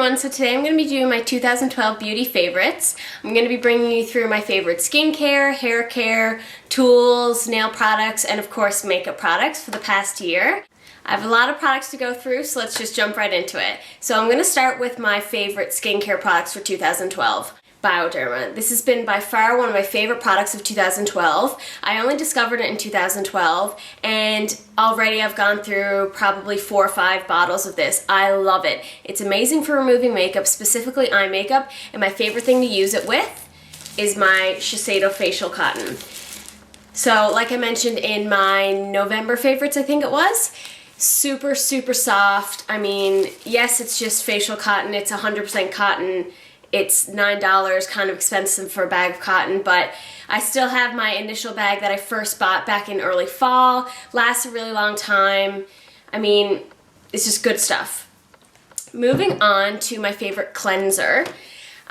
everyone, so today I'm going to be doing my 2012 beauty favorites. I'm going to be bringing you through my favorite skincare, hair care, tools, nail products, and of course makeup products for the past year. I have a lot of products to go through, so let's just jump right into it. So I'm going to start with my favorite skincare products for 2012. Bioderma. This has been by far one of my favorite products of 2012. I only discovered it in 2012 and already I've gone through probably 4 or 5 bottles of this. I love it. It's amazing for removing makeup, specifically eye makeup, and my favorite thing to use it with is my Shiseido Facial Cotton. So like I mentioned in my November favorites, I think it was, super soft. I mean, yes, it's just facial cotton, it's 100% cotton. It's $9, kind of expensive for a bag of cotton, but I still have my initial bag that I first bought back in early fall. Lasts a really long time. I mean, it's just good stuff. Moving on to my favorite cleanser.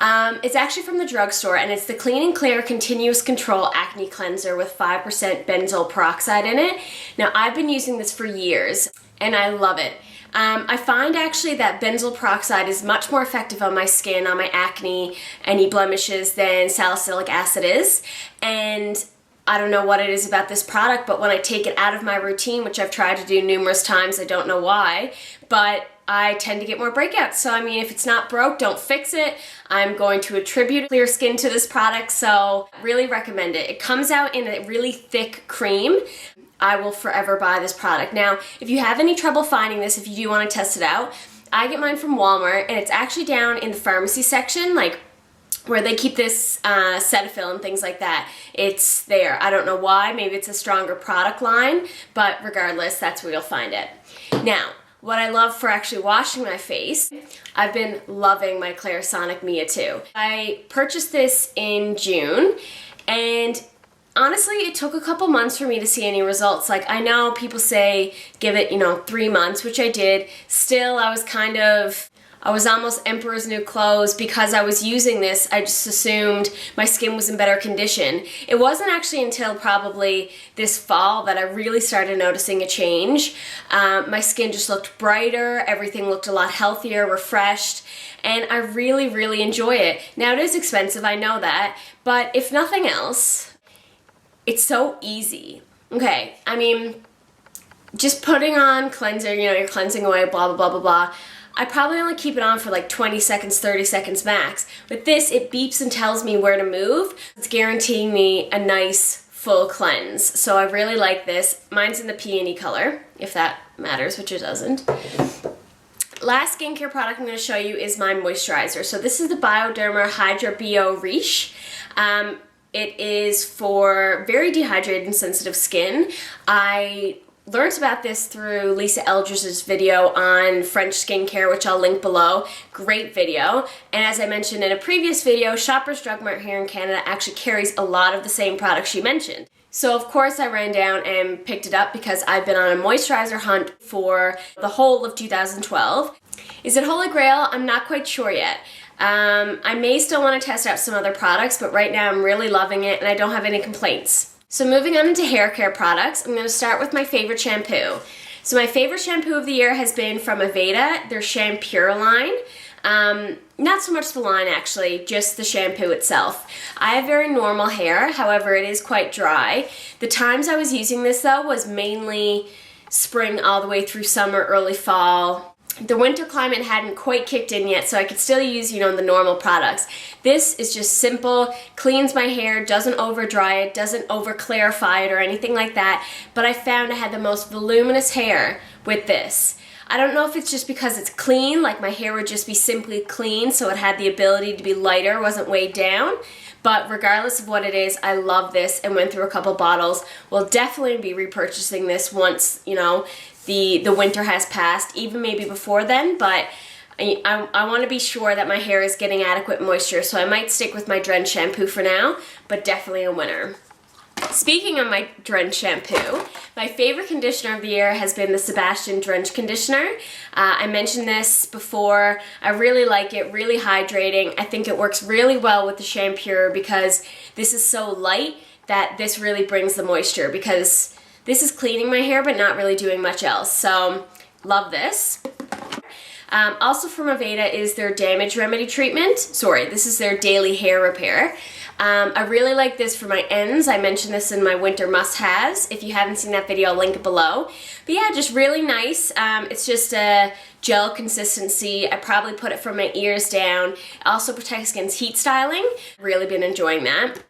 It's actually from the drugstore, and it's the Clean & Clear Continuous Control Acne Cleanser with 5% benzoyl peroxide in it. Now, I've been using this for years, and I love it. I find actually that benzoyl peroxide is much more effective on my skin, on my acne, any blemishes than salicylic acid is. And I don't know what it is about this product, but when I take it out of my routine, which I've tried to do numerous times, I don't know why, but I tend to get more breakouts. So I mean, if it's not broke, don't fix it. I'm going to attribute clear skin to this product, so really recommend it. It comes out in a really thick cream. I will forever buy this product. Now, if you have any trouble finding this, if you do want to test it out, I get mine from Walmart, and it's actually down in the pharmacy section, like where they keep this Cetaphil and things like that. It's there. I don't know why. Maybe it's a stronger product line, but regardless, that's where you'll find it. Now, what I love for actually washing my face, I've been loving my Clarisonic Mia 2. I purchased this in June, and honestly, it took a couple months for me to see any results. Like, I know people say give it, 3 months, which I did. Still, I was almost Emperor's New Clothes because I was using this. I just assumed my skin was in better condition. It wasn't actually until probably this fall that I really started noticing a change. My skin just looked brighter, everything looked a lot healthier, refreshed, and I really enjoy it. Now, it is expensive, I know that, but if nothing else, it's so easy. Okay, I mean, just putting on cleanser, you're cleansing away, blah, blah, blah. I probably only keep it on for like 20 seconds, 30 seconds max. With this, it beeps and tells me where to move. It's guaranteeing me a nice full cleanse. So I really like this. Mine's in the peony color, if that matters, which it doesn't. Last skincare product I'm going to show you is my moisturizer. So this is the Bioderma Hydra Bio Riche. It is for very dehydrated and sensitive skin. I learned about this through Lisa Eldridge's video on French skincare, which I'll link below. Great video. And as I mentioned in a previous video, Shoppers Drug Mart here in Canada actually carries a lot of the same products she mentioned. So of course I ran down and picked it up because I've been on a moisturizer hunt for the whole of 2012. Is it Holy Grail? I'm not quite sure yet. I may still want to test out some other products, but right now I'm really loving it and I don't have any complaints. So moving on into hair care products, I'm going to start with my favorite shampoo. So my favorite shampoo of the year has been from Aveda, their Shampure line. Not so much the line actually, just the shampoo itself. I have very normal hair, however it is quite dry. The times I was using this though was mainly spring all the way through summer, early fall. The winter climate hadn't quite kicked in yet, so I could still use, the normal products. This is just simple, cleans my hair, doesn't over dry it, doesn't over clarify it or anything like that, but I found I had the most voluminous hair with this. I don't know if it's just because it's clean, like my hair would just be simply clean, so it had the ability to be lighter, wasn't weighed down, but regardless of what it is, I love this and went through a couple bottles. Will definitely be repurchasing this once, the winter has passed, even maybe before then, but I want to be sure that my hair is getting adequate moisture, so I might stick with my Drench shampoo for now, but definitely a winner. Speaking of my Drench shampoo, my favorite conditioner of the year has been the Sebastian Drench Conditioner. I mentioned this before. I really like it, really hydrating. I think it works really well with the Shampure because this is so light that this really brings the moisture, because this is cleaning my hair but not really doing much else. So love this. Also from Aveda is their Damage Remedy treatment. Sorry, this is their Daily Hair Repair. I really like this for my ends. I mentioned this in my winter must-haves. If you haven't seen that video, I'll link it below. But yeah, just really nice. It's just a gel consistency. I probably put it from my ears down. It also protects against heat styling. Really been enjoying that.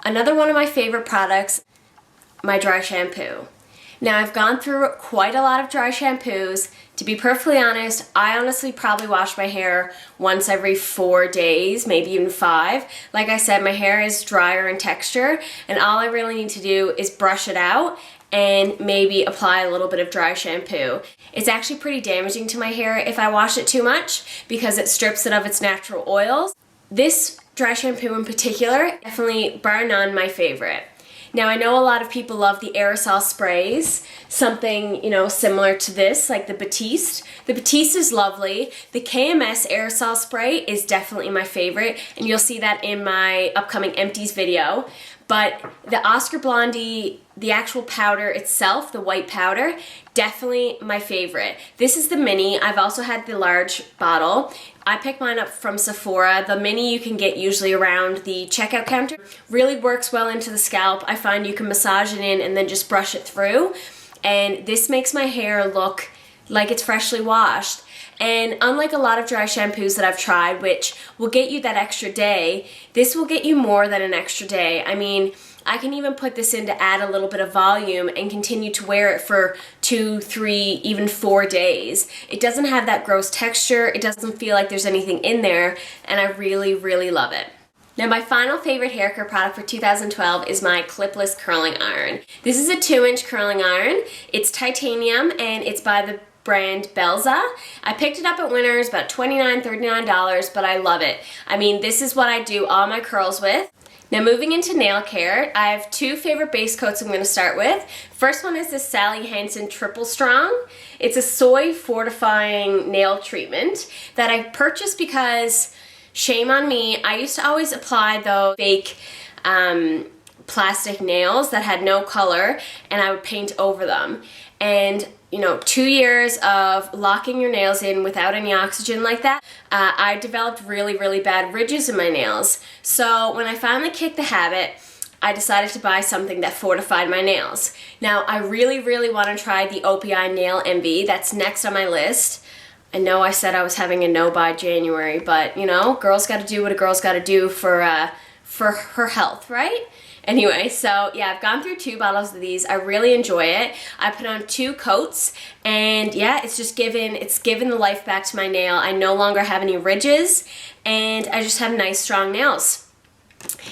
Another one of my favorite products, my dry shampoo. Now I've gone through quite a lot of dry shampoos. To be perfectly honest, I honestly probably wash my hair once every 4 days, maybe even 5. Like I said, my hair is drier in texture, and all I really need to do is brush it out and maybe apply a little bit of dry shampoo. It's actually pretty damaging to my hair if I wash it too much because it strips it of its natural oils. This dry shampoo in particular, definitely bar none my favorite. Now I know a lot of people love the aerosol sprays, something, you know, similar to this, like the Batiste. The Batiste is lovely. The KMS aerosol spray is definitely my favorite, and you'll see that in my upcoming empties video. But the Oscar Blondie, the actual powder itself, the white powder, definitely my favorite. This is the mini. I've also had the large bottle. I picked mine up from Sephora. The mini you can get usually around the checkout counter. Really works well into the scalp. I find you can massage it in and then just brush it through. And this makes my hair look like it's freshly washed. And unlike a lot of dry shampoos that I've tried, which will get you that extra day, this will get you more than an extra day. I mean, I can even put this in to add a little bit of volume and continue to wear it for 2, 3, even 4 days. It doesn't have that gross texture. It doesn't feel like there's anything in there, and I really, really love it. Now my final favorite hair care product for 2012 is my clipless curling iron. This is a 2-inch curling iron. It's titanium and it's by the brand Belza. I picked it up at Winners, about $29, $39, but I love it. I mean, this is what I do all my curls with. Now moving into nail care, I have 2 favorite base coats I'm going to start with. First one is this Sally Hansen Triple Strong. It's a soy fortifying nail treatment that I purchased because, shame on me, I used to always apply those fake plastic nails that had no color, and I would paint over them. And you know, 2 years of locking your nails in without any oxygen like that, I developed really, really bad ridges in my nails. So when I finally kicked the habit, I decided to buy something that fortified my nails. Now, I really, really want to try the OPI Nail Envy. That's next on my list. I know I said I was having a no by January, but you know, girls got to do what a girl's got to do for her health, right? Anyway, so yeah, I've gone through 2 bottles of these. I really enjoy it. I put on 2 coats, and yeah, it's given the life back to my nail. I no longer have any ridges, and I just have nice, strong nails.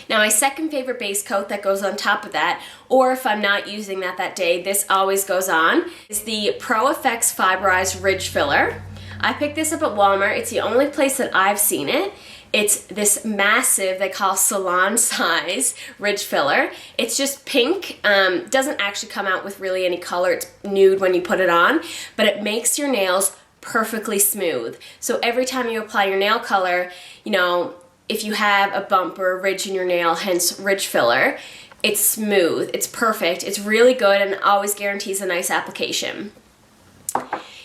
Now my second favorite base coat that goes on top of that, or if I'm not using that day, this always goes on, is the Pro Effects Fiberized Ridge Filler. I picked this up at Walmart. It's the only place that I've seen it. It's this massive, they call salon size ridge filler. It's just pink, doesn't actually come out with really any color. It's nude when you put it on, but it makes your nails perfectly smooth. So every time you apply your nail color, you know, if you have a bump or a ridge in your nail, hence ridge filler, it's smooth, it's perfect, it's really good, and always guarantees a nice application.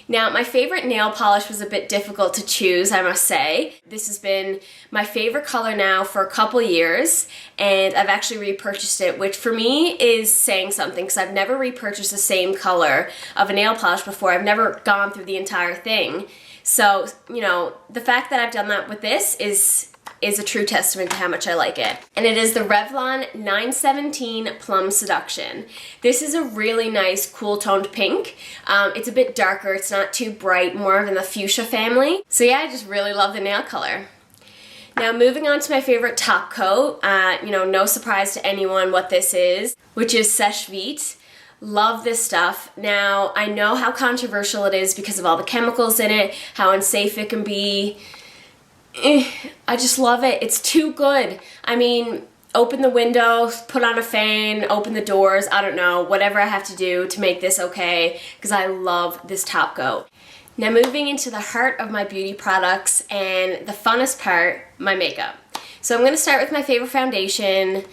Now, my favorite nail polish was a bit difficult to choose, I must say. This has been my favorite color now for a couple years, and I've actually repurchased it, which for me is saying something because I've never repurchased the same color of a nail polish before. I've never gone through the entire thing. So, you know, the fact that I've done that with this is a true testament to how much I like it. And it is the Revlon 917 Plum Seduction. This is a really nice, cool toned pink. It's a bit darker, it's not too bright, more of in the fuchsia family. So yeah, I just really love the nail color. Now moving on to my favorite top coat, you know, no surprise to anyone what this is, which is Seche Vite. Love this stuff. Now, I know how controversial it is because of all the chemicals in it, how unsafe it can be. I just love it. It's too good. I mean, open the windows, put on a fan, open the doors, I don't know, whatever I have to do to make this okay, because I love this top coat. Now moving into the heart of my beauty products and the funnest part, my makeup. So I'm going to start with my favorite foundation.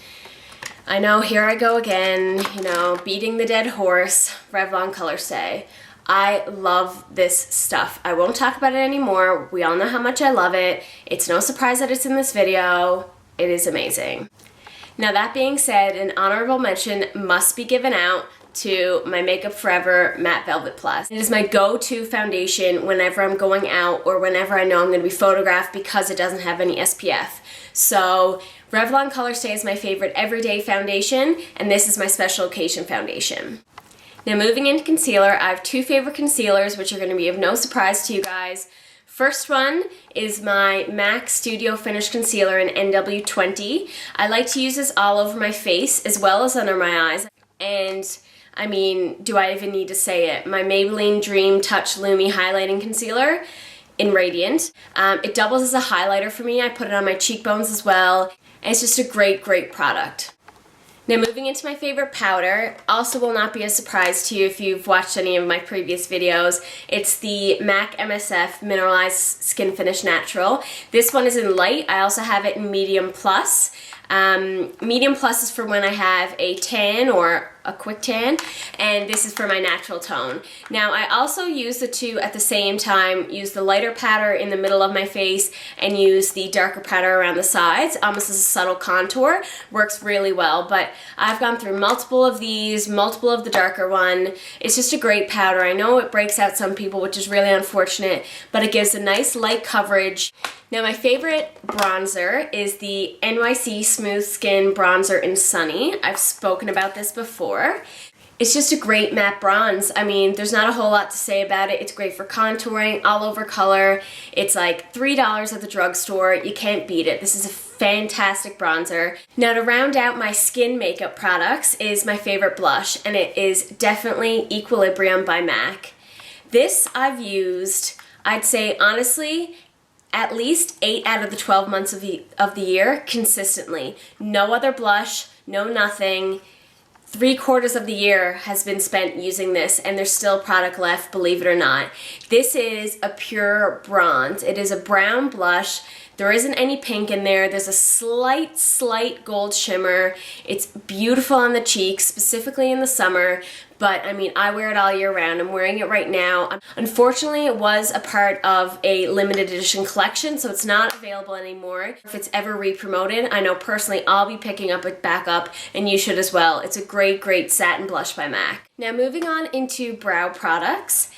I know, here I go again, you know, beating the dead horse, Revlon Color Stay. I love this stuff. I won't talk about it anymore. We all know how much I love it. It's no surprise that it's in this video. It is amazing. Now that being said, an honorable mention must be given out to my Makeup Forever Matte Velvet Plus. It is my go-to foundation whenever I'm going out or whenever I know I'm going to be photographed because it doesn't have any SPF. So Revlon Colorstay is my favorite everyday foundation, and this is my special occasion foundation. Now moving into concealer, I have two favorite concealers which are going to be of no surprise to you guys. First one is my MAC Studio Finish Concealer in NW20. I like to use this all over my face as well as under my eyes. And I mean, do I even need to say it? My Maybelline Dream Touch Lumi Highlighting Concealer in Radiant. It doubles as a highlighter for me. I put it on my cheekbones as well. And it's just a great, great product. Now moving into my favorite powder, also will not be a surprise to you if you've watched any of my previous videos. It's the MAC MSF Mineralized Skin Finish Natural. This one is in light. I also have it in medium plus. Medium plus is for when I have a tan or a quick tan, and this is for my natural tone. Now I also use the two at the same time, use the lighter powder in the middle of my face and use the darker powder around the sides, almost as a subtle contour. Works really well, but I've gone through multiple of these, multiple of the darker one. It's just a great powder. I know it breaks out some people, which is really unfortunate, but it gives a nice light coverage. Now my favorite bronzer is the NYC Smooth Skin Bronzer in Sunny. I've spoken about this before. It's just a great matte bronze. I mean, there's not a whole lot to say about it. It's great for contouring, all over color. It's like $3 at the drugstore. You can't beat it. This is a fantastic bronzer. Now to round out my skin makeup products is my favorite blush, and it is definitely Equilibrium by MAC. This I've used, I'd say honestly, at least 8 out of the 12 months of the year consistently. No other blush, no nothing. 3/4 of the year has been spent using this, and there's still product left, believe it or not. This is a pure bronze. It is a brown blush. There isn't any pink in there. There's a slight gold shimmer. It's beautiful on the cheeks, specifically in the summer, but I mean, I wear it all year round. I'm wearing it right now. Unfortunately, it was a part of a limited edition collection, so it's not available anymore. If it's ever re-promoted, I know personally I'll be picking it back up, and you should as well. It's a great, great satin blush by MAC. Now moving on into brow products.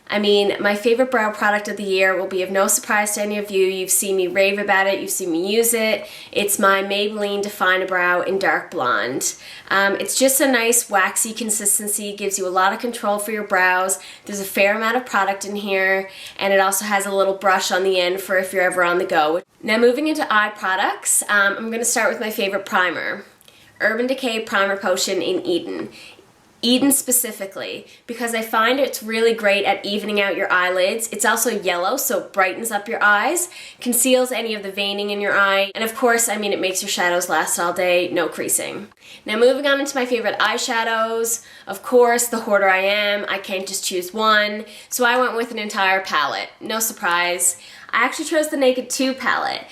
I mean, my favorite brow product of the year will be of no surprise to any of you. You've seen me rave about it. You've seen me use it. It's my Maybelline Define-A-Brow in Dark Blonde. It's just a nice waxy consistency. It gives you a lot of control for your brows. There's a fair amount of product in here, and it also has a little brush on the end for if you're ever on the go. Now moving into eye products, I'm going to start with my favorite primer. Urban Decay Primer Potion in Eden. Eden specifically, because I find it's really great at evening out your eyelids. It's also yellow, so it brightens up your eyes, conceals any of the veining in your eye, and of course, I mean, it makes your shadows last all day, no creasing. Now moving on into my favorite eyeshadows, of course, the hoarder I am, I can't just choose one, so I went with an entire palette. No surprise. I actually chose the Naked 2 palette.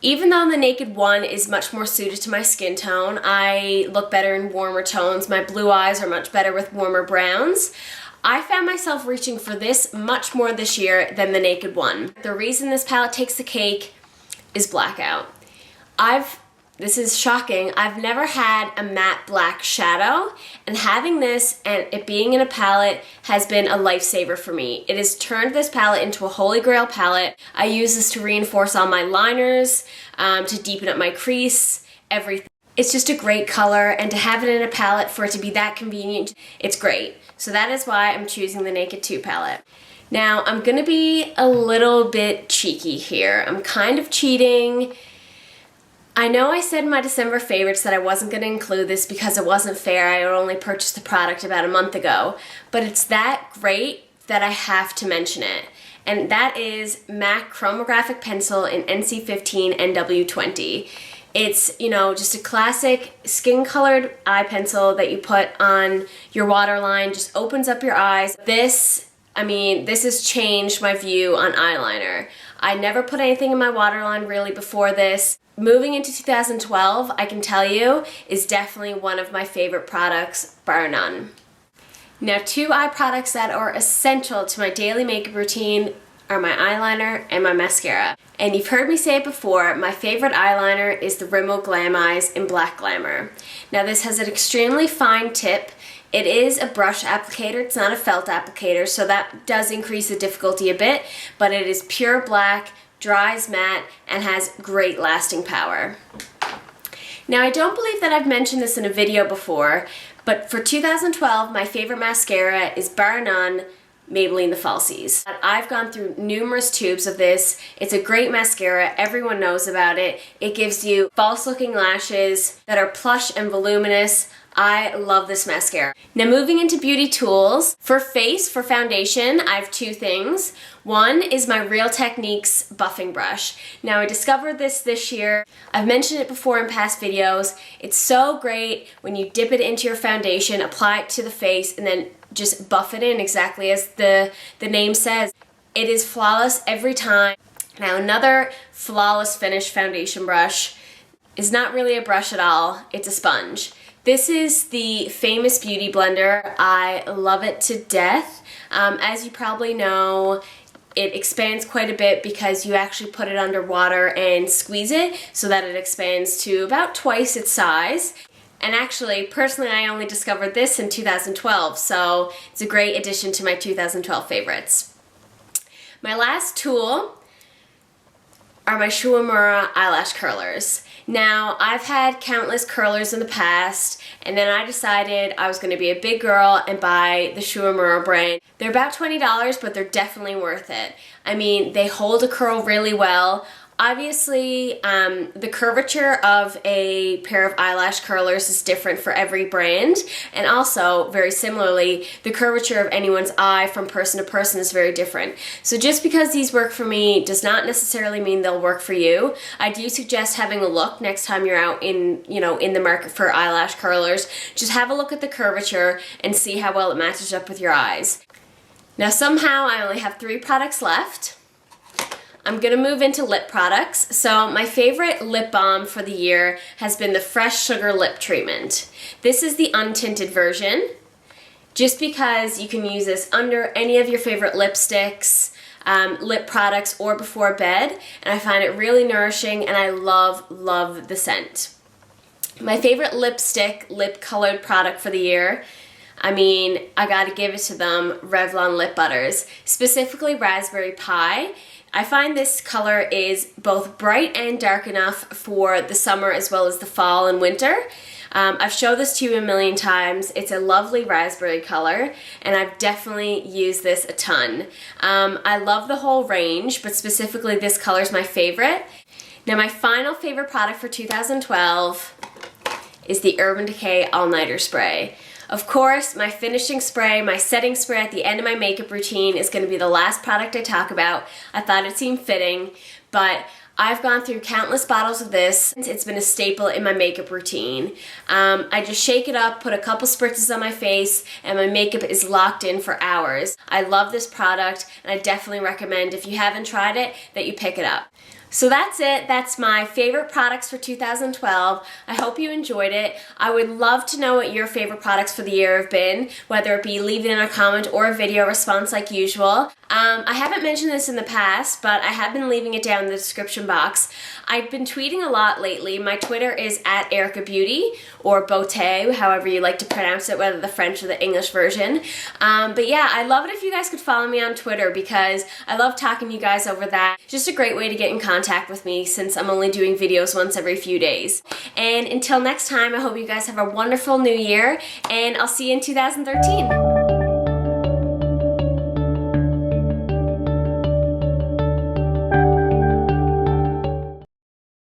Even though the Naked 1 is much more suited to my skin tone, I look better in warmer tones. My blue eyes are much better with warmer browns. I found myself reaching for this much more this year than the Naked 1. The reason this palette takes the cake is blackout. This is shocking, I've never had a matte black shadow, and having this and it being in a palette has been a lifesaver for me. It has turned this palette into a holy grail palette. I use this to reinforce all my liners, to deepen up my crease, everything. It's just a great color, and to have it in a palette for it to be that convenient, it's great. So that is why I'm choosing the Naked 2 palette. Now, I'm gonna be a little bit cheeky here. I'm kind of cheating. I know I said in my December favorites that I wasn't going to include this because it wasn't fair. I only purchased the product about a month ago, but it's that great that I have to mention it. And that is MAC Chromographic Pencil in NC15 NW20. It's, you know, just a classic skin-colored eye pencil that you put on your waterline, just opens up your eyes. This has changed my view on eyeliner. I never put anything in my waterline really before this. Moving into 2012, I can tell you, is definitely one of my favorite products, bar none. Now, 2 eye products that are essential to my daily makeup routine are my eyeliner and my mascara. And you've heard me say it before, my favorite eyeliner is the Rimmel Glam Eyes in Black Glamour. Now, this has an extremely fine tip. It is a brush applicator, it's not a felt applicator, so that does increase the difficulty a bit, but it is pure black, dries matte, and has great lasting power. Now, I don't believe that I've mentioned this in a video before, but for 2012, my favorite mascara is bar none Maybelline The Falsies. I've gone through numerous tubes of this. It's a great mascara. Everyone knows about it. It gives you false looking lashes that are plush and voluminous. I love this mascara. Now, moving into beauty tools. For face, for foundation, I have 2 things. One is my Real Techniques buffing brush. Now, I discovered this year. I've mentioned it before in past videos. It's so great when you dip it into your foundation, apply it to the face, and then just buff it in exactly as the name says. It is flawless every time. Now, another flawless finish foundation brush is not really a brush at all. It's a sponge. This is the Famous Beauty Blender. I love it to death. As you probably know, it expands quite a bit because you actually put it under water and squeeze it so that it expands to about twice its size. And actually, personally, I only discovered this in 2012, so it's a great addition to my 2012 favorites. My last tool are my Shu Uemura eyelash curlers. Now, I've had countless curlers in the past, and then I decided I was going to be a big girl and buy the Shu Uemura brand. They're about $20, but they're definitely worth it. I mean, they hold a curl really well. Obviously, the curvature of a pair of eyelash curlers is different for every brand, and also, very similarly, the curvature of anyone's eye from person to person is very different. So just because these work for me does not necessarily mean they'll work for you. I do suggest having a look next time you're out in the market for eyelash curlers. Just have a look at the curvature and see how well it matches up with your eyes. Now, somehow I only have 3 products left. I'm going to move into lip products. So my favorite lip balm for the year has been the Fresh Sugar Lip Treatment. This is the untinted version, just because you can use this under any of your favorite lipsticks, lip products, or before bed, and I find it really nourishing, and I love the scent. My favorite lipstick, lip colored product for the year, I mean, I gotta give it to them, Revlon Lip Butters, specifically Raspberry Pie. I find this color is both bright and dark enough for the summer as well as the fall and winter. I've showed this to you a million times. It's a lovely raspberry color, and I've definitely used this a ton. I love the whole range, but specifically this color is my favorite. Now, my final favorite product for 2012 is the Urban Decay All Nighter Spray. Of course, my finishing spray, my setting spray at the end of my makeup routine is going to be the last product I talk about. I thought it seemed fitting, but I've gone through countless bottles of this. It's been a staple in my makeup routine. I just shake it up, put a couple spritzes on my face, and my makeup is locked in for hours. I love this product, and I definitely recommend, if you haven't tried it, that you pick it up. So that's it. That's my favorite products for 2012. I hope you enjoyed it. I would love to know what your favorite products for the year have been, whether it be leave it in a comment or a video response like usual. I haven't mentioned this in the past, but I have been leaving it down in the description box. I've been tweeting a lot lately. My Twitter is @EricaBeauty, or Beauté, however you like to pronounce it, whether the French or the English version. But yeah, I'd love it if you guys could follow me on Twitter, because I love talking to you guys over that. Just a great way to get in contact with me, since I'm only doing videos once every few days. And until next time, I hope you guys have a wonderful new year, and I'll see you in 2013.